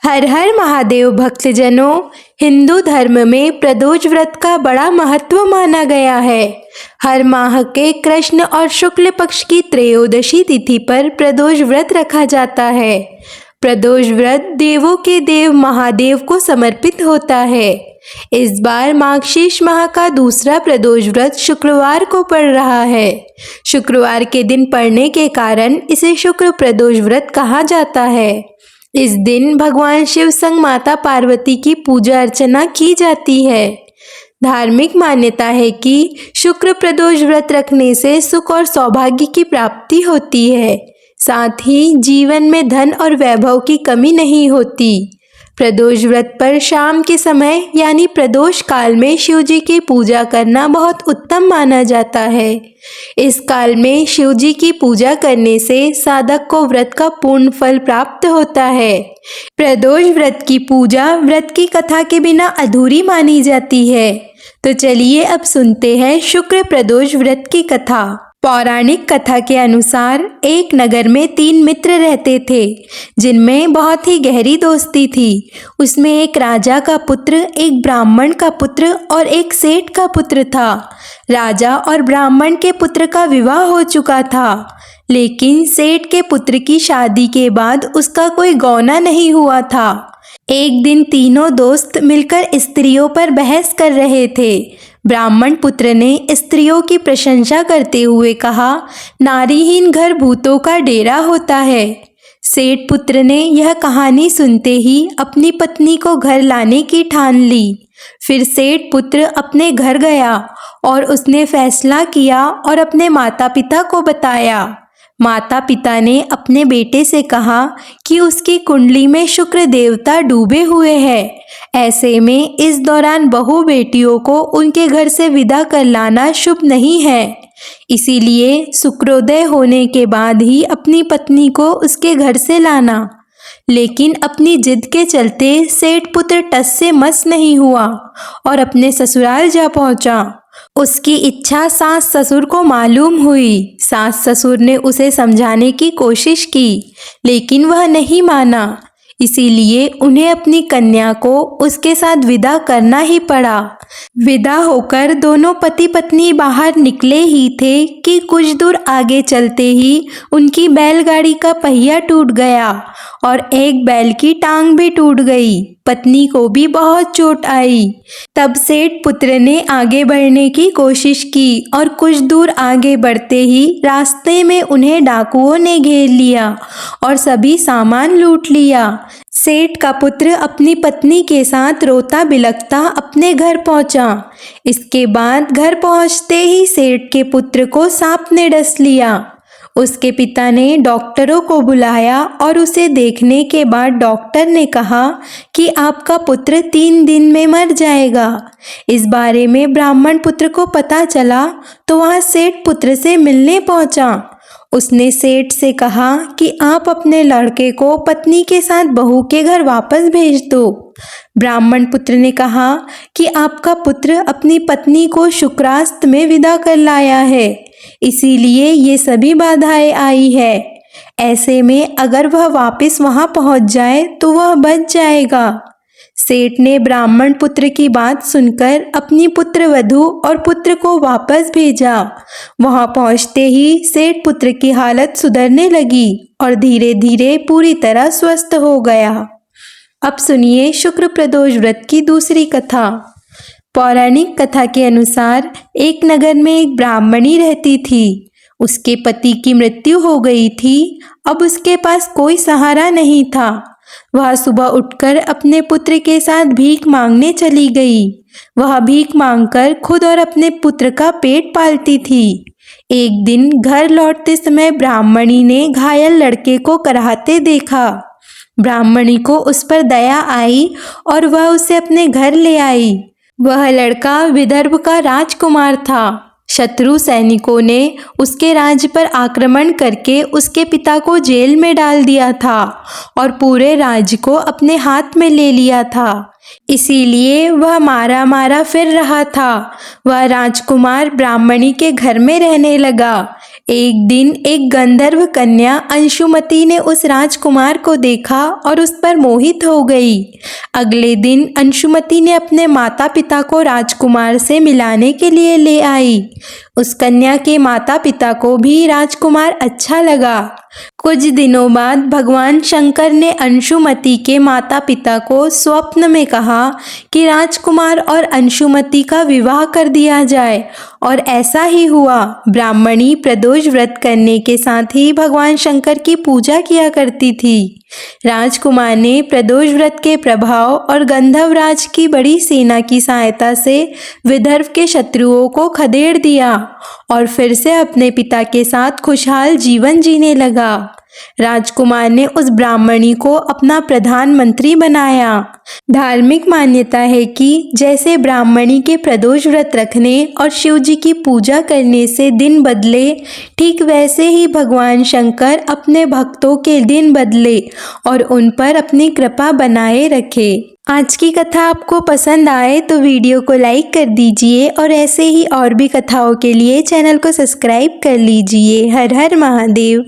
हर हर महादेव भक्तजनों, हिंदू धर्म में प्रदोष व्रत का बड़ा महत्व माना गया है। हर माह के कृष्ण और शुक्ल पक्ष की त्रयोदशी तिथि पर प्रदोष व्रत रखा जाता है। प्रदोष व्रत देवों के देव महादेव को समर्पित होता है। इस बार माघशीर्ष माह का दूसरा प्रदोष व्रत शुक्रवार को पड़ रहा है। शुक्रवार के दिन पड़ने के कारण इसे शुक्र प्रदोष व्रत कहा जाता है। इस दिन भगवान शिव संग माता पार्वती की पूजा अर्चना की जाती है। धार्मिक मान्यता है कि शुक्र प्रदोष व्रत रखने से सुख और सौभाग्य की प्राप्ति होती है। साथ ही जीवन में धन और वैभव की कमी नहीं होती। प्रदोष व्रत पर शाम के समय यानी प्रदोष काल में शिव जी की पूजा करना बहुत उत्तम माना जाता है। इस काल में शिव जी की पूजा करने से साधक को व्रत का पूर्ण फल प्राप्त होता है। प्रदोष व्रत की पूजा व्रत की कथा के बिना अधूरी मानी जाती है। तो चलिए अब सुनते हैं शुक्र प्रदोष व्रत की कथा। पौराणिक कथा के अनुसार एक नगर में 3 मित्र रहते थे, जिनमें बहुत ही गहरी दोस्ती थी। उसमें एक राजा का पुत्र, एक ब्राह्मण का पुत्र और एक सेठ का पुत्र था। राजा और ब्राह्मण के पुत्र का विवाह हो चुका था, लेकिन सेठ के पुत्र की शादी के बाद उसका कोई गौना नहीं हुआ था। एक दिन तीनों दोस्त मिलकर स्त्रियों पर बहस कर रहे थे। ब्राह्मण पुत्र ने स्त्रियों की प्रशंसा करते हुए कहा, नारीहीन घर भूतों का डेरा होता है। सेठ पुत्र ने यह कहानी सुनते ही अपनी पत्नी को घर लाने की ठान ली। फिर सेठ पुत्र अपने घर गया और उसने फैसला किया और अपने माता पिता को बताया। माता पिता ने अपने बेटे से कहा कि उसकी कुंडली में शुक्र देवता डूबे हुए हैं। ऐसे में इस दौरान बहू बेटियों को उनके घर से विदा कर लाना शुभ नहीं है। इसीलिए शुक्रोदय होने के बाद ही अपनी पत्नी को उसके घर से लाना। लेकिन अपनी जिद के चलते सेठ पुत्र टस से मस नहीं हुआ और अपने ससुराल जा पहुंचा। उसकी इच्छा सास ससुर को मालूम हुई। सास ससुर ने उसे समझाने की कोशिश की, लेकिन वह नहीं माना। इसीलिए उन्हें अपनी कन्या को उसके साथ विदा करना ही पड़ा। विदा होकर दोनों पति पत्नी बाहर निकले ही थे कि कुछ दूर आगे चलते ही उनकी बैलगाड़ी का पहिया टूट गया और एक बैल की टांग भी टूट गई। पत्नी को भी बहुत चोट आई। तब सेठ पुत्र ने आगे बढ़ने की कोशिश की और कुछ दूर आगे बढ़ते ही रास्ते में उन्हें डाकुओं ने घेर लिया और सभी सामान लूट लिया। सेठ का पुत्र अपनी पत्नी के साथ रोता बिलखता अपने घर पहुंचा। इसके बाद घर पहुंचते ही सेठ के पुत्र को सांप ने डस लिया। उसके पिता ने डॉक्टरों को बुलाया और उसे देखने के बाद डॉक्टर ने कहा कि आपका पुत्र 3 दिन में मर जाएगा। इस बारे में ब्राह्मण पुत्र को पता चला तो वह सेठ पुत्र से मिलने पहुंचा। उसने सेठ से कहा कि आप अपने लड़के को पत्नी के साथ बहू के घर वापस भेज दो। ब्राह्मण पुत्र ने कहा कि आपका पुत्र अपनी पत्नी को शुक्रास्त में विदा कर लाया है, इसीलिए ये सभी बाधाएं आई है। ऐसे में अगर वह वापस वहां पहुंच जाए तो वह बच जाएगा। सेठ ने ब्राह्मण पुत्र की बात सुनकर अपनी पुत्र वधू और पुत्र को वापस भेजा। वहां पहुंचते ही सेठ पुत्र की हालत सुधरने लगी और धीरे धीरे पूरी तरह स्वस्थ हो गया। अब सुनिए शुक्र प्रदोष व्रत की दूसरी कथा। पौराणिक कथा के अनुसार एक नगर में एक ब्राह्मणी रहती थी। उसके पति की मृत्यु हो गई थी। अब उसके पास कोई सहारा नहीं था। वह सुबह उठकर अपने पुत्र के साथ भीख मांगने चली गई। वह भीख मांगकर खुद और अपने पुत्र का पेट पालती थी। एक दिन घर लौटते समय ब्राह्मणी ने घायल लड़के को कराहते देखा। ब्राह्मणी को उस पर दया आई और वह उसे अपने घर ले आई। वह लड़का विदर्भ का राजकुमार था। शत्रु सैनिकों ने उसके राज्य पर आक्रमण करके उसके पिता को जेल में डाल दिया था और पूरे राज्य को अपने हाथ में ले लिया था। इसीलिए वह मारा मारा फिर रहा था। वह राजकुमार ब्राह्मणी के घर में रहने लगा। एक दिन एक गंधर्व कन्या अंशुमति ने उस राजकुमार को देखा और उस पर मोहित हो गई। अगले दिन अंशुमति ने अपने माता पिता को राजकुमार से मिलाने के लिए ले आई। उस कन्या के माता पिता को भी राजकुमार अच्छा लगा। कुछ दिनों बाद भगवान शंकर ने अंशुमति के माता पिता को स्वप्न में कहा कि राजकुमार और अंशुमति का विवाह कर दिया जाए, और ऐसा ही हुआ। ब्राह्मणी प्रदोष व्रत करने के साथ ही भगवान शंकर की पूजा किया करती थी। राजकुमार ने प्रदोष व्रत के प्रभाव और गंधर्वराज की बड़ी सेना की सहायता से विदर्भ के शत्रुओं को खदेड़ दिया और फिर से अपने पिता के साथ खुशहाल जीवन जीने लगा। राजकुमार ने उस ब्राह्मणी को अपना प्रधानमंत्री बनाया। धार्मिक मान्यता है कि जैसे ब्राह्मणी के प्रदोष व्रत रखने और शिव जी की पूजा करने से दिन बदले, ठीक वैसे ही भगवान शंकर अपने भक्तों के दिन बदले और उन पर अपनी कृपा बनाए रखे। आज की कथा आपको पसंद आए तो वीडियो को लाइक कर दीजिए और ऐसे ही और भी कथाओं के लिए चैनल को सब्सक्राइब कर लीजिए। हर हर महादेव।